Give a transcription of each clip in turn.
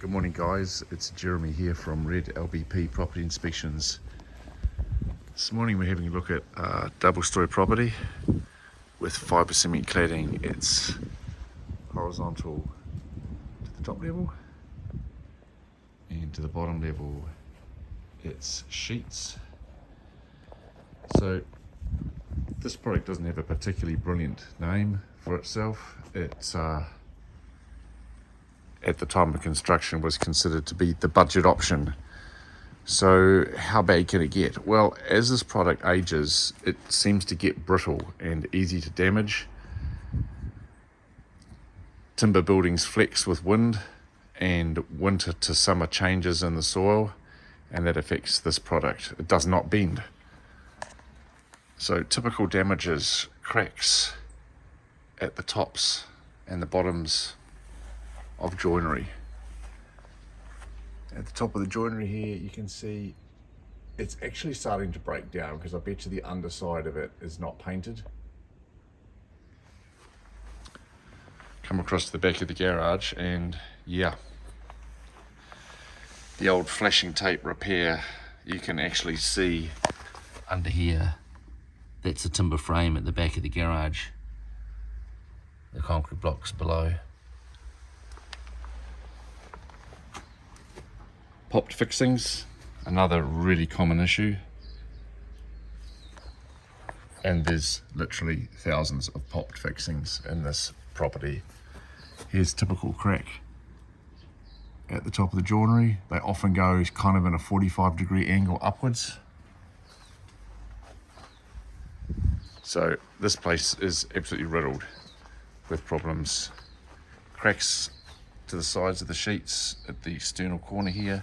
Good morning guys, it's Jeremy here from Red LBP Property Inspections. This morning we're having a look at a double-storey property with fibre cement cladding. It's horizontal to the top level, and to the bottom level it's sheets. So this product doesn't have a particularly brilliant name for itself. It's at the time of construction was considered to be the budget option. So how bad can it get? Well, as this product ages, it seems to get brittle and easy to damage. Timber buildings flex with wind, and winter to summer changes in the soil, and that affects this product. It does not bend. So typical damages: cracks at the tops and the bottoms of joinery. At the top of the joinery here, you can see it's actually starting to break down, because I bet you the underside of it is not painted. Come across to the back of the garage, and yeah, the old flashing tape repair, you can actually see under here. That's a timber frame at the back of the garage, the concrete blocks below. Popped fixings, another really common issue, and there's literally thousands of popped fixings in this property. Here's typical crack at the top of the joinery. They often go kind of in a 45-degree angle upwards. So this place is absolutely riddled with problems. Cracks to the sides of the sheets at the external corner here.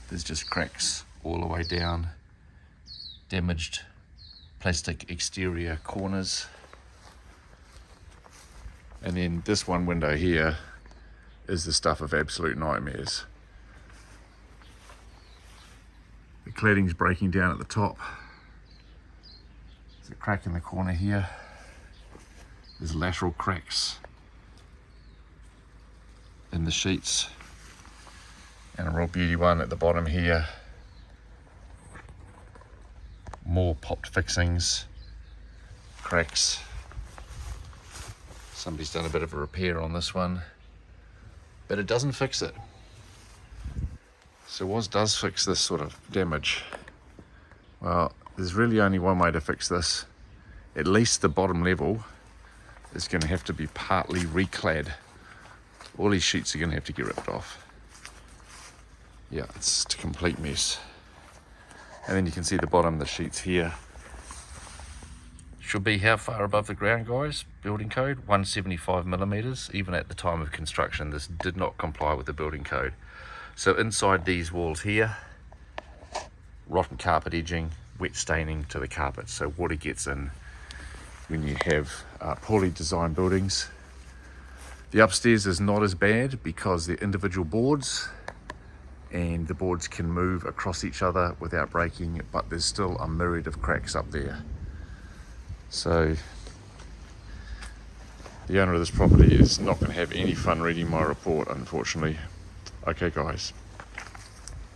There's just cracks all the way down. Damaged plastic exterior corners. And then this one window here is the stuff of absolute nightmares. The cladding's breaking down at the top. There's a crack in the corner here. There's lateral cracks in the sheets, and a real beauty one at the bottom here. More popped fixings, cracks. Somebody's done a bit of a repair on this one, but it doesn't fix it. So what does fix this sort of damage? Well, there's really only one way to fix this. At least the bottom level is going to have to be partly reclad. All these sheets are going to have to get ripped off. Yeah, it's a complete mess. And then you can see the bottom of the sheets here. Should be how far above the ground, guys? Building code 175 millimeters. Even at the time of construction, this did not comply with the building code. So inside these walls here, rotten carpet edging, wet staining to the carpet. So water gets in when you have poorly designed buildings. The upstairs is not as bad because they're individual boards, and the boards can move across each other without breaking, but there's still a myriad of cracks up there. So the owner of this property is not going to have any fun reading my report, unfortunately. Okay guys,